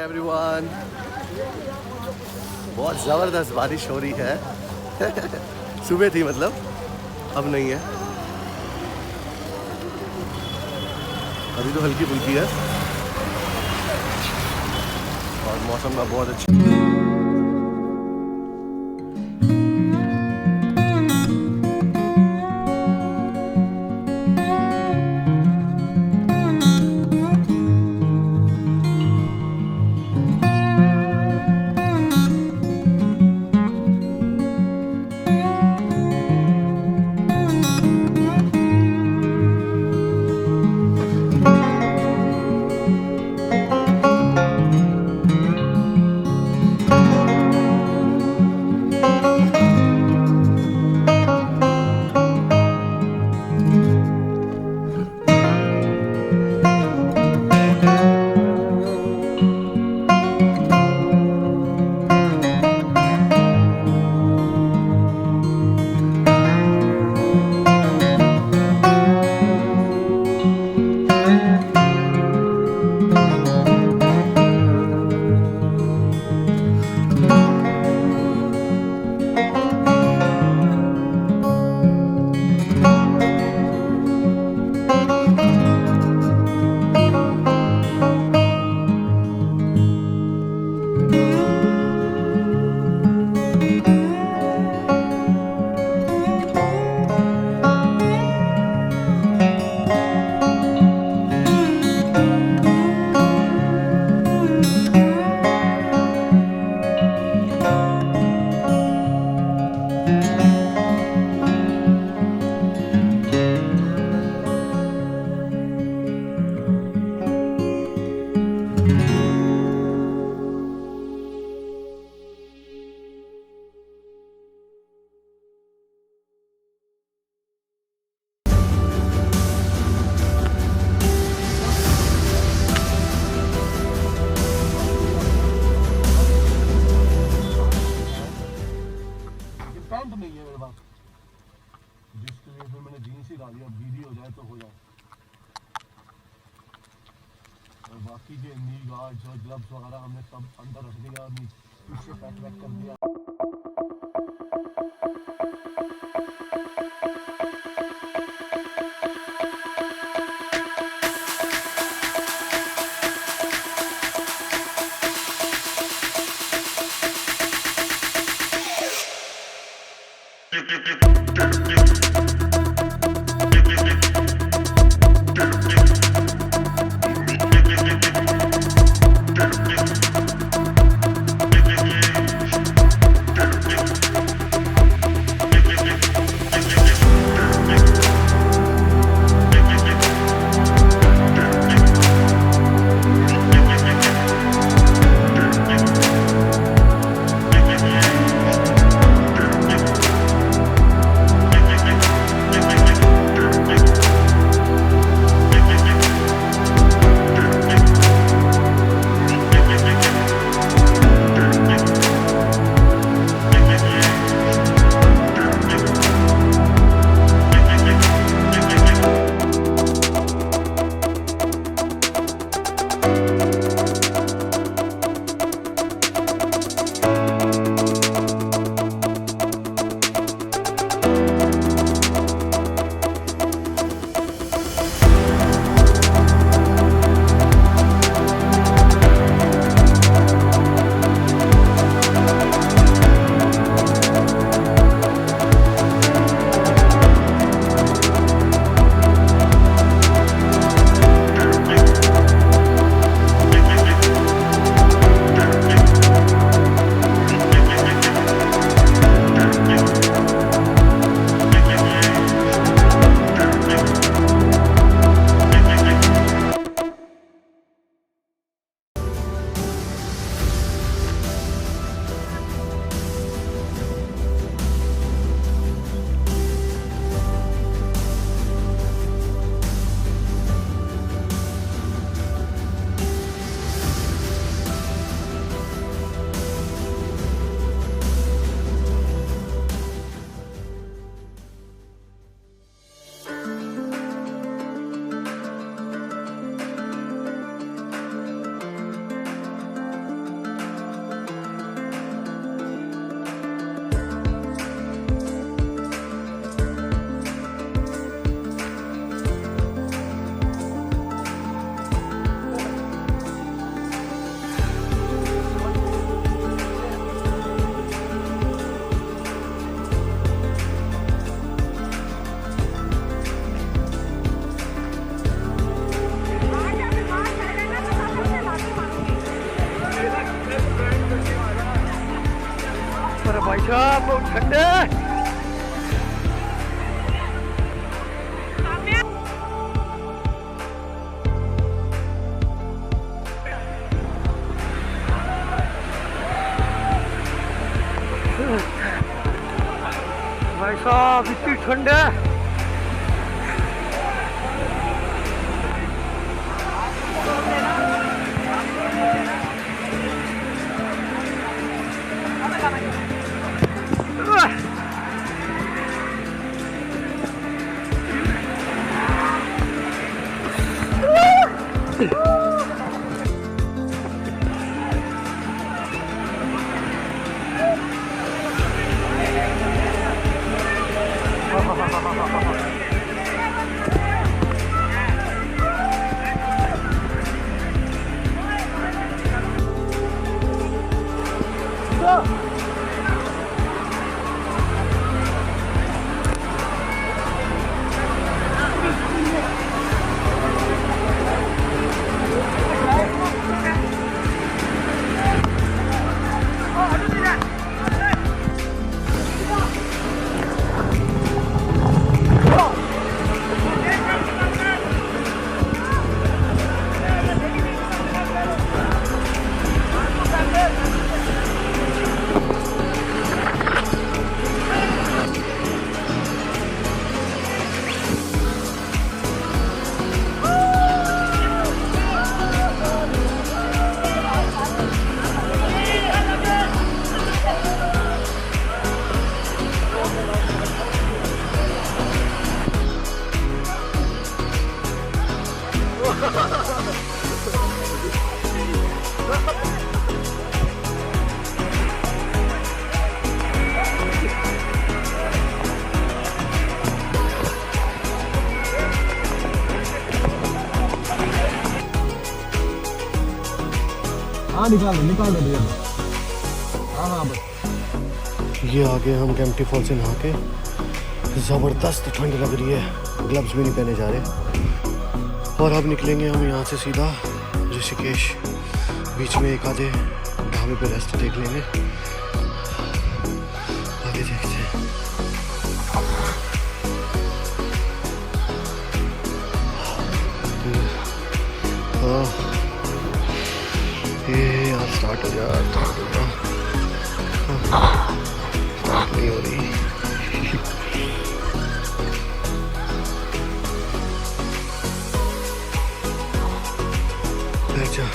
Everyone. बहुत ज़बरदस्त बारिश हो रही है। सुबह थी मतलब, अब नहीं है। अभी तो हल्की फुल्की है और मौसम का बहुत अच्छा। बाकी जो नी गार्ड्स और ग्लव्स वगैरह हमने सब अंदर रख दिया और पीछे पैक वैक कर दिया। साहब बहुत ठंडे। भाई साहब इतनी ठंड है। हाँ निकाल दो भैया। हाँ बस ये आगे हम कैंपटी फॉल से नहा के, ज़बरदस्त ठंड लग रही है, ग्लव्स भी नहीं पहने जा रहे। और अब निकलेंगे हम यहाँ से सीधा ऋषिकेश। बीच में एक आधे ढाबे पे रेस्ट देख लेंगे, आगे देखते हैं। ये यार स्टार्ट हो गया, स्टार्ट नहीं हो रही। बैठ जा।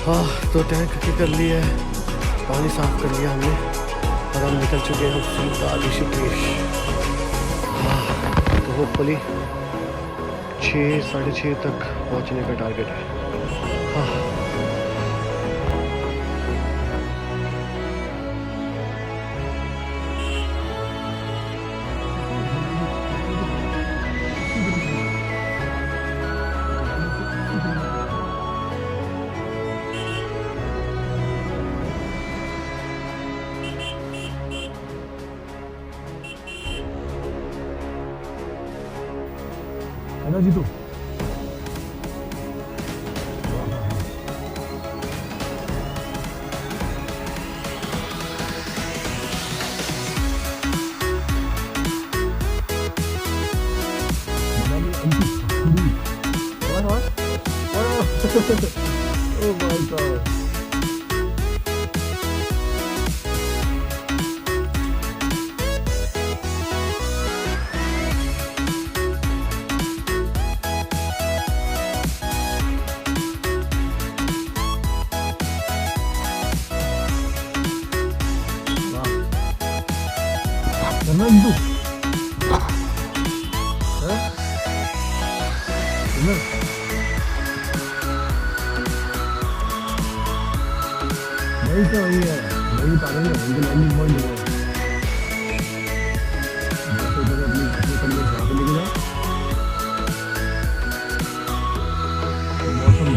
हाँ तो टैंक की कर लिया है, पानी साफ कर लिया हमने और हम निकल चुके हैं सीधा ऋषिकेश। तो होपफुली 6 साढ़े 6 तक पहुंचने का टारगेट है। है ना जीतू? Oh my God. करना जीतू? नहीं तो वही है, वही पागल है, उनके लैंडिंग पॉइंट है। तो जब अपनी कंपनी वहाँ पे लेके जाओ, मौसम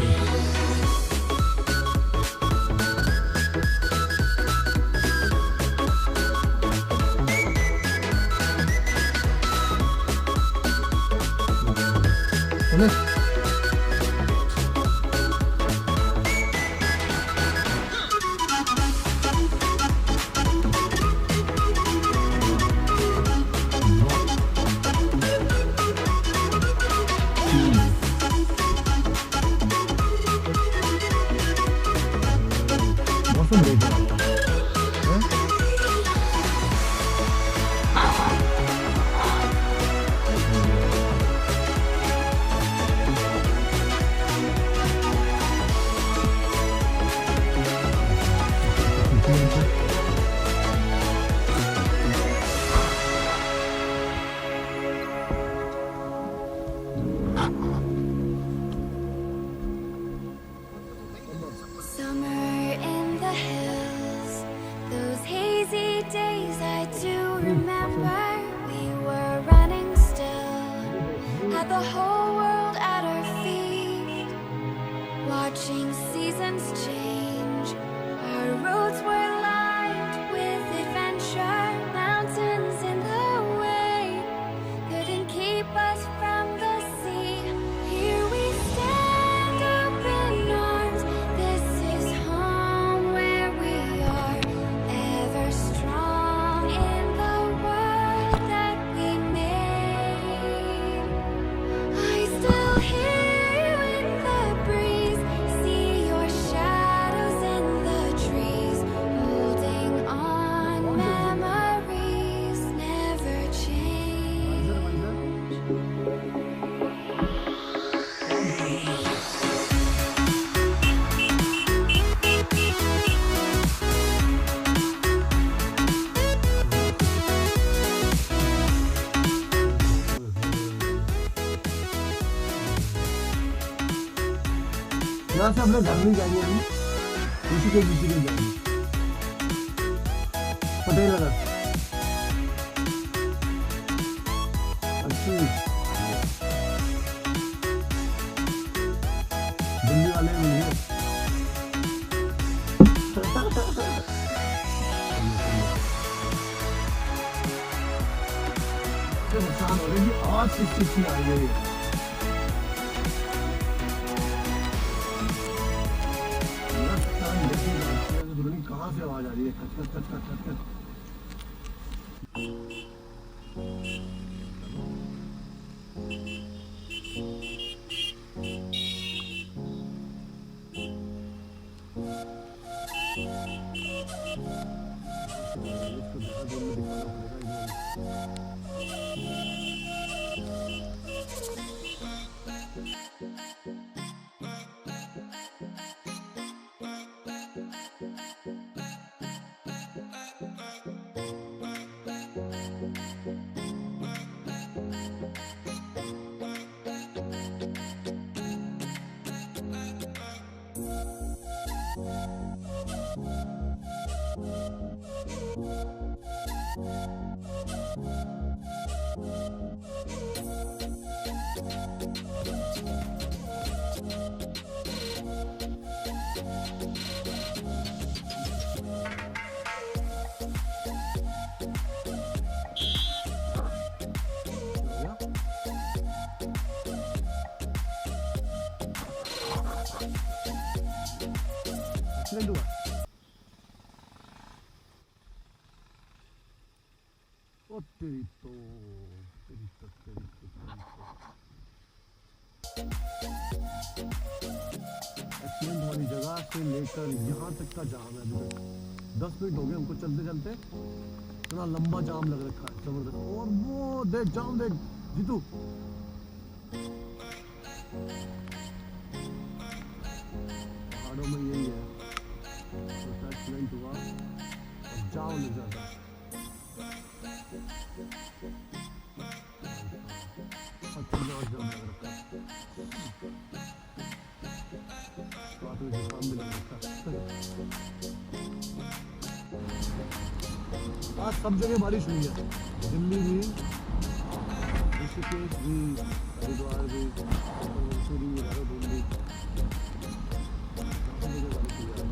the whole world at our feet, watching seasons change. Our roads were lined with adventure, mountains in the way couldn't keep us from the sea. Here we stand, open arms. This is home where we are, ever strong in the world that we made. I still hear you in the breeze, see your shadows in the trees, holding on. Memories never change. यहाँ से अपने घर नहीं जाएंगे अभी, ऋषिकेश जाएंगे, पटेल नगर। अच्छी दिल्ली वाले मिले। नुकसान हो रही है, आवाज किस चीज की आ रही है? कहाँ से आवाज आ रही है? खच खच खच खच खच खच। इसको देहरादून में दिखाना पड़ेगा एक्सीडेंट हुआ। ओ तेरी तो एक्सीडेंट वाली जगह से लेकर यहाँ तक का जाम है। अभी तक 10 मिनट हो गए हमको चलते चलते, इतना लंबा जाम लग रखा है, जबरदस्त। और वो देख जाम देख जीतू, पहाड़ों में यही है, तो एक्सीडेंट हुआ और जाम लग जाता है। खतरनाक जाम लग रखा है, रात में जुकाम भी लग रखा है। आज सब जगह बारिश हुई है, दिल्ली भी, ऋषिकेश भी, हरिद्वार भी, मसूरी, देहरादून भी, सब जगह बारिश हुई है।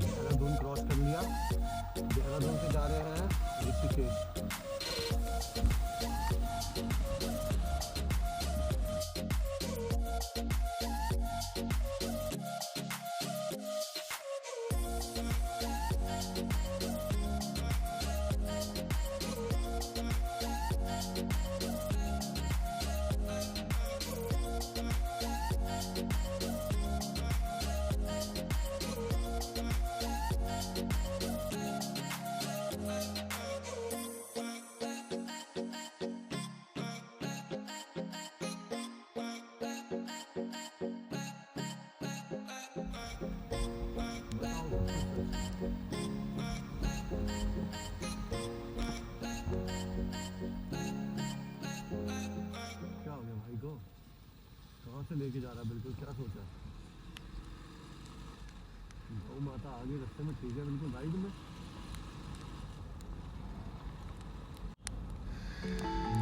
देहरादून क्रॉस कर लिया, देहरादून से जा रहे हैं ऋषिकेश। से लेके जा रहा है बिल्कुल, क्या सोचा? गौ माता आगे रास्ते में, ठीक है बिल्कुल राइट में।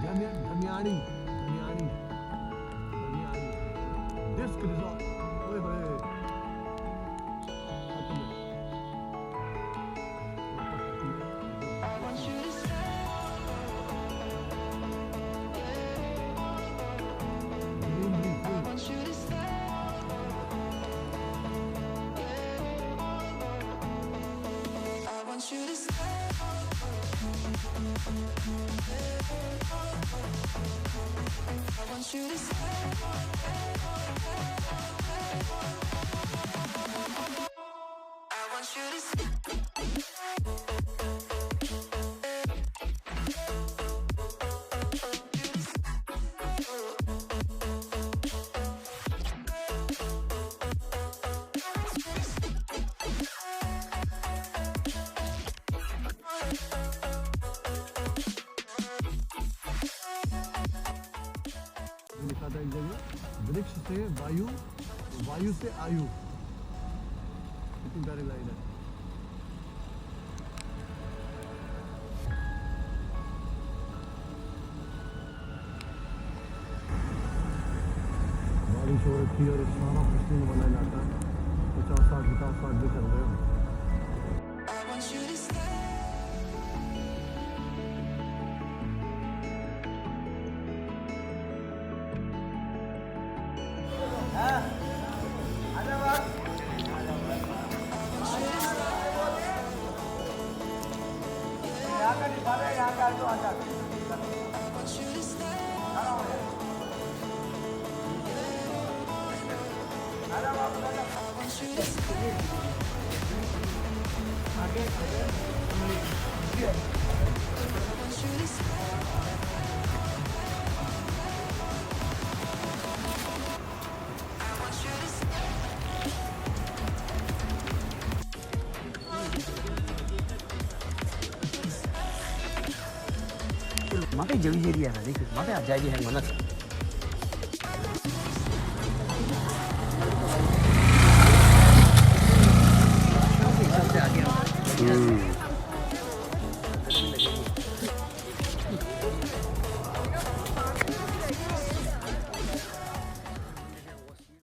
धनियाणी धनियाणी धनियाणी डिस्क रिजॉर्ट, ओए होए लिखा था एक जगह, वृक्ष से वायु, वायु से आयु। कितनी प्यारी लाइन है। बारिश हो रखी है और सारा पश्चिम में बना इलाका, 50-60 भी चल रहे हैं। Mate jauh je dia tadi. Mate aja dia yang mana?